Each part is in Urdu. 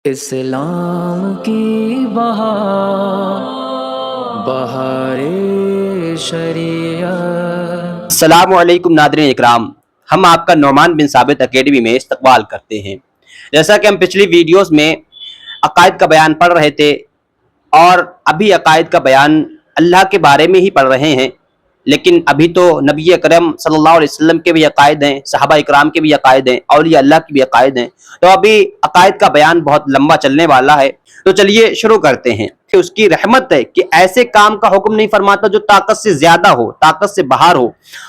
اسلام کی بہار شریعت۔ السلام علیکم ناظرین اکرام، ہم آپ کا نعمان بن ثابت اکیڈمی میں استقبال کرتے ہیں۔ جیسا کہ ہم پچھلی ویڈیوز میں عقائد کا بیان پڑھ رہے تھے اور ابھی عقائد کا بیان اللہ کے بارے میں ہی پڑھ رہے ہیں، لیکن ابھی تو نبی اکرم صلی اللہ علیہ وسلم کے بھی عقائد ہیں، صحابہ اکرام کے بھی عقائد ہیں، اولیاء اللہ کے بھی عقائد ہیں، تو ابھی عقائد کا بیان بہت لمبا چلنے والا ہے۔ تو چلیے شروع کرتے ہیں کہ اس کی رحمت ہے کہ ایسے کام کا حکم نہیں فرماتا جو طاقت سے زیادہ ہو، طاقت سے باہر ہو،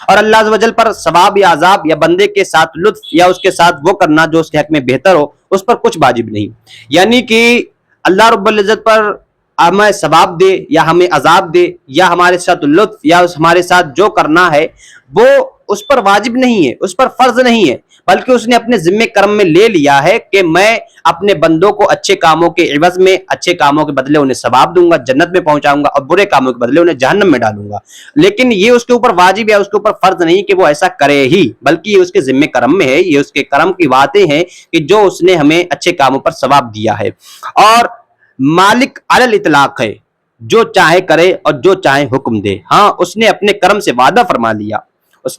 اور اللہ عز و جل پر ثواب یا عذاب یا بندے کے ساتھ لطف یا اس کے ساتھ وہ کرنا جو اس کے حق میں بہتر ہو، اس پر کچھ واجب نہیں۔ یعنی کہ اللہ رب العزت پر ہمیں ثواب دے یا ہمیں عذاب دے یا ہمارے ساتھ لطف یا ہمارے ساتھ جو کرنا ہے وہ اس پر واجب نہیں ہے، اس پر فرض نہیں ہے، بلکہ اس نے اپنے ذمہ کرم میں لے لیا ہے کہ میں اپنے بندوں کو اچھے کاموں کے عوض میں، اچھے کاموں کے بدلے انہیں ثواب دوں گا، جنت میں پہنچاؤں گا، اور برے کاموں کے بدلے انہیں جہنم میں ڈالوں گا۔ لیکن یہ اس کے اوپر واجب یا اس کے اوپر فرض نہیں کہ وہ ایسا کرے ہی، بلکہ یہ اس کے ذمہ کرم میں ہے، یہ اس کے کرم کی باتیں ہیں کہ جو اس نے ہمیں اچھے کاموں پر ثواب دیا ہے۔ اور مالک علی الاطلاق ہے، جو چاہے کرے اور جو چاہے حکم دے۔ ہاں، اس نے اپنے کرم سے وعدہ فرما لیا،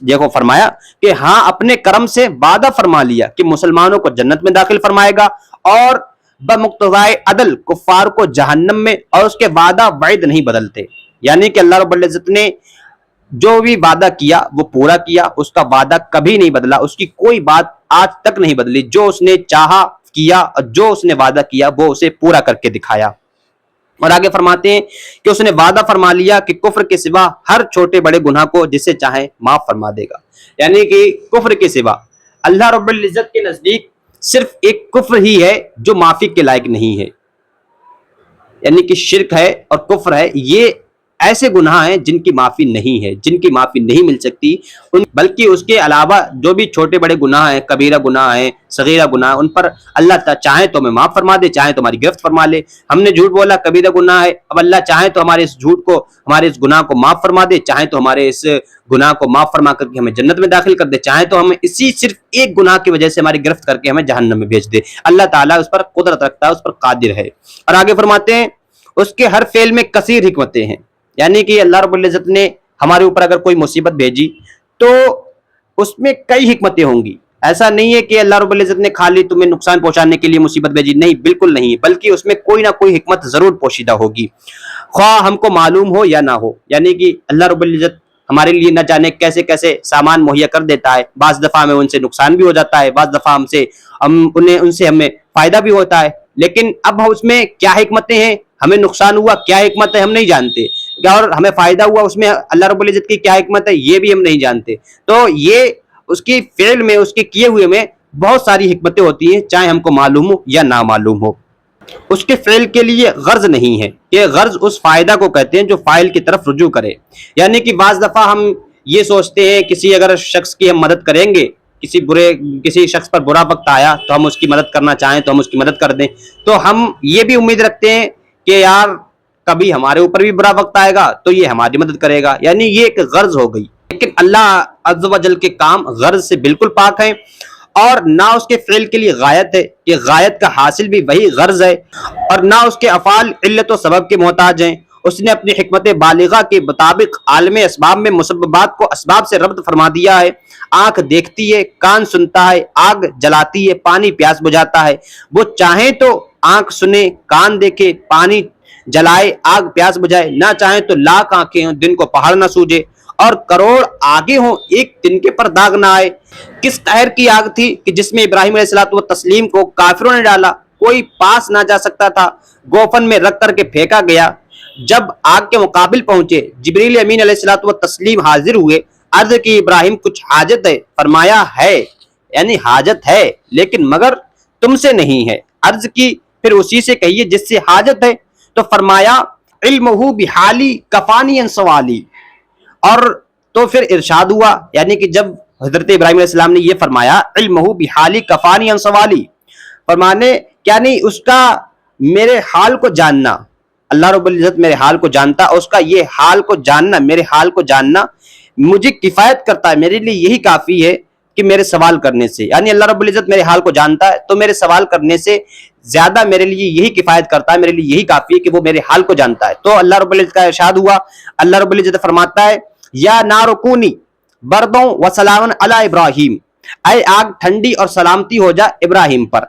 دیکھو فرمایا کہ ہاں اپنے کرم سے وعدہ فرما لیا کہ مسلمانوں کو جنت میں داخل فرمائے گا اور بمقتضائے عدل کفار کو جہنم میں، اور اس کے وعدہ وعید نہیں بدلتے۔ یعنی کہ اللہ رب العزت نے جو بھی وعدہ کیا وہ پورا کیا، اس کا وعدہ کبھی نہیں بدلا، اس کی کوئی بات آج تک نہیں بدلی۔ جو اس نے چاہا کیا اور جو اس نے وعدہ کیا وہ اسے پورا کر کے دکھایا۔ اور آگے فرماتے ہیں کہ اس نے وعدہ فرما لیا کہ کفر کے سوا ہر چھوٹے بڑے گناہ کو جسے چاہے معاف فرما دے گا۔ یعنی کہ کفر کے سوا اللہ رب العزت کے نزدیک صرف ایک کفر ہی ہے جو معافی کے لائق نہیں ہے، یعنی کہ شرک ہے اور کفر ہے، یہ ایسے گناہ ہیں جن کی معافی نہیں ہے، جن کی معافی نہیں مل سکتی، بلکہ اس کے علاوہ جو بھی چھوٹے بڑے گناہ ہیں، کبیرہ گناہ ہیں، صغیرہ گناہ، ان پر اللہ چاہے تو ہمیں معاف فرما دے، چاہے تو ہماری گرفت فرما لے۔ ہم نے جھوٹ بولا، کبیرہ گناہ ہے، اب اللہ چاہے تو ہمارے اس جھوٹ کو، ہمارے اس گناہ کو معاف فرما دے، چاہے تو ہمارے اس گناہ کو معاف فرما کر کے ہمیں جنت میں داخل کر دے، چاہے تو ہمیں اسی صرف ایک گناہ کی وجہ سے ہماری گرفت کر کے ہمیں جہنم میں بھیج دے۔ اللہ تعالیٰ اس پر قدرت رکھتا ہے، اس پر قادر ہے۔ اور آگے فرماتے ہیں اس کے ہر فعل میں کثیر حکمتیں ہیں، یعنی کہ اللہ رب العزت نے ہمارے اوپر اگر کوئی مصیبت بھیجی تو اس میں کئی حکمتیں ہوں گی۔ ایسا نہیں ہے کہ اللہ رب العزت نے خالی تمہیں نقصان پہنچانے کے لیے مصیبت بھیجی، نہیں، بالکل نہیں، بلکہ اس میں کوئی نہ کوئی حکمت ضرور پوشیدہ ہوگی، خواہ ہم کو معلوم ہو یا نہ ہو۔ یعنی کہ اللہ رب العزت ہمارے لیے نہ جانے کیسے کیسے سامان مہیا کر دیتا ہے، بعض دفعہ ہمیں ان سے نقصان بھی ہو جاتا ہے، بعض دفعہ ان سے ہمیں فائدہ بھی ہوتا ہے، لیکن اب اس میں کیا حکمتیں ہیں، ہمیں نقصان ہوا کیا حکمت ہے ہم نہیں جانتے، اور ہمیں فائدہ ہوا اس میں اللہ رب العزت کی کیا حکمت ہے یہ بھی ہم نہیں جانتے۔ تو یہ اس کی فعل میں، اس کے کیے ہوئے میں بہت ساری حکمتیں ہوتی ہیں، چاہے ہم کو معلوم ہو یا نہ معلوم ہو۔ اس کے فعل کے لیے غرض نہیں ہے، یہ غرض اس فائدہ کو کہتے ہیں جو فاعل کی طرف رجوع کرے۔ یعنی کہ بعض دفعہ ہم یہ سوچتے ہیں کسی اگر شخص کی ہم مدد کریں گے، کسی شخص پر برا وقت آیا تو ہم اس کی مدد کرنا چاہیں تو ہم اس کی مدد کر دیں، تو ہم یہ بھی امید رکھتے ہیں کہ یار کبھی ہمارے اوپر بھی برا وقت آئے گا تو یہ ہماری مدد کرے گا، یعنی یہ ایک غرض ہو گئی۔ لیکن اللہ عز و جل کے کام غرض سے بالکل پاک ہیں، اور نہ اس کے فعل کے لیے غایت ہے کہ غایت کا حاصل بھی وہی غرض ہے، اور نہ اس کے افعال علت و سبب کے محتاج ہیں۔ اس نے اپنی حکمت بالغہ کے مطابق عالم اسباب میں مسببات کو اسباب سے ربط فرما دیا ہے۔ آنکھ دیکھتی ہے، کان سنتا ہے، آگ جلاتی ہے، پانی پیاس بجھاتا ہے۔ وہ چاہیں تو آنکھ سنے، کان دیکھے، پانی جلائے، آگ پیاس بجھائے، نہ چاہیں تو لاکھ آنکھیں ہوں، دن کو پہاڑ نہ سوجے، اور کروڑ آگے ہوں، ایک تنکے پر داغ نہ آئے۔ کس قہر کی آگ تھی کہ جس میں ابراہیم علیہ الصلوۃ والتسلیم کو کافروں نے ڈالا، کوئی پاس نہ جا سکتا تھا، گوفن میں رکھ کر کے پھینکا گیا۔ جب آگ کے مقابل پہنچے، جبریل امین علیہ الصلوۃ والتسلیم حاضر ہوئے، عرض کی ابراہیم کچھ حاجت ہے؟ فرمایا ہے، یعنی حاجت ہے لیکن مگر تم سے نہیں ہے۔ عرض کی پھر اسی سے کہیے جس سے حاجت ہے، تو فرمایا علمہ بحالی کفانی عن سوالی۔ اور تو پھر ارشاد ہوا، یعنی کہ جب حضرت ابراہیم علیہ السلام نے یہ فرمایا علمہ بحالی کفانی عن سوالی، فرمانے کیا نہیں اس کا میرے حال کو جاننا، اللہ رب العزت میرے حال کو جانتا، اس کا یہ حال کو جاننا، میرے حال کو جاننا مجھے کفایت کرتا ہے، میرے لیے یہی کافی ہے کہ میرے سوال کرنے سے، یعنی اللہ رب العزت میرے حال کو جانتا ہے تو میرے سوال کرنے سے زیادہ میرے لیے یہی کفایت کرتا ہے، میرے لیے یہی کافی ہے کہ وہ میرے حال کو جانتا ہے۔ تو اللہ رب العزت کا ارشاد ہوا، اللہ رب العزت فرماتا ہے یا نار کونی بردوں و سلام علی ابراہیم، اے آگ ٹھنڈی اور سلامتی ہو جا ابراہیم پر۔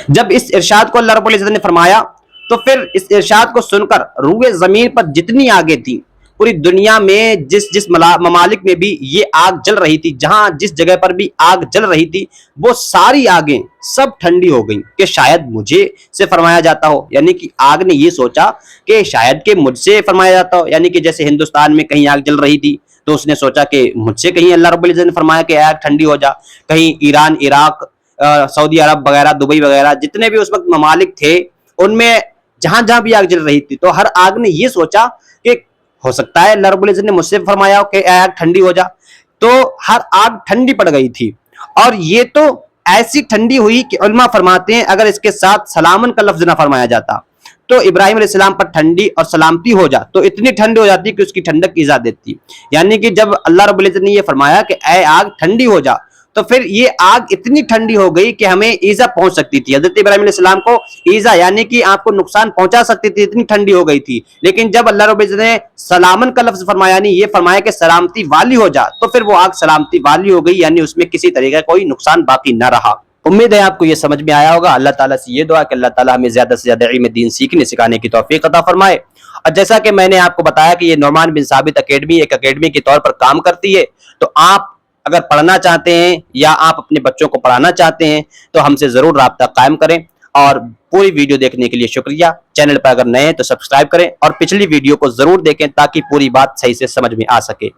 جب اس ارشاد کو اللہ رب العزت نے فرمایا تو پھر اس ارشاد کو سن کر روئے زمین پر جتنی آگیں تھیں، پوری دنیا میں جس ممالک میں بھی یہ آگ جل رہی تھی، جہاں جس جگہ پر بھی آگ جل رہی تھی، وہ ساری آگیں سب ٹھنڈی ہو گئیں کہ شاید مجھے سے فرمایا جاتا ہو، یعنی کہ آگ نے یہ سوچا کہ شاید کہ مجھ سے فرمایا جاتا ہو، یعنی کہ جیسے ہندوستان میں کہیں آگ جل رہی تھی تو اس نے سوچا کہ مجھ سے کہیں اللہ رب العزت نے فرمایا کہ آگ ٹھنڈی ہو جا، کہیں ایران، عراق، سعودی عرب وغیرہ، دبئی وغیرہ جتنے بھی اس وقت ممالک تھے، ان میں جہاں جہاں بھی آگ جل رہی تھی تو ہر آگ نے یہ سوچا کہ ہو سکتا ہے اللہ رب العزت نے مجھ سے فرمایا ہو کہ آگ ٹھنڈی ہو جا، تو ہر آگ ٹھنڈی پڑ گئی تھی۔ اور یہ تو ایسی ٹھنڈی ہوئی کہ علماء فرماتے ہیں اگر اس کے ساتھ سلامن کا لفظ نہ فرمایا جاتا تو ابراہیم علیہ السلام پر ٹھنڈی اور سلامتی ہو جا تو اتنی ٹھنڈی ہو جاتی کہ اس کی ٹھنڈک ایزا دیتی، یعنی کہ جب اللہ رب العزت نے یہ فرمایا کہ اے آگ ٹھنڈی ہو جا تو پھر یہ آگ اتنی ٹھنڈی ہو گئی کہ ہمیں ایزا پہنچ سکتی تھی، حضرت ابراہیم علیہ السلام کو ایزا یعنی کہ آپ کو نقصان پہنچا سکتی تھی، اتنی ٹھنڈی ہو گئی تھی۔ لیکن جب اللہ رب العزت نے سلامن کا لفظ فرمایا، یعنی یہ فرمایا کہ سلامتی والی ہو جا، تو پھر وہ آگ سلامتی والی ہو گئی، یعنی اس میں کسی طریقے کا کوئی نقصان باقی نہ رہا۔ امید ہے آپ کو یہ سمجھ میں آیا ہوگا۔ اللہ تعالیٰ سے یہ دعا کہ اللہ تعالیٰ ہمیں زیادہ سے زیادہ علم دین سیکھنے سکھانے کی توفیق عطا فرمائے۔ اور جیسا کہ میں نے آپ کو بتایا کہ یہ نعمان بن ثابت اکیڈمی ایک اکیڈمی کے طور پر کام کرتی ہے، تو آپ اگر پڑھنا چاہتے ہیں یا آپ اپنے بچوں کو پڑھانا چاہتے ہیں تو ہم سے ضرور رابطہ قائم کریں۔ اور پوری ویڈیو دیکھنے کے لیے شکریہ۔ چینل پر اگر نئے ہیں تو سبسکرائب کریں اور پچھلی ویڈیو کو ضرور دیکھیں تاکہ پوری بات صحیح سے سمجھ میں آ سکے۔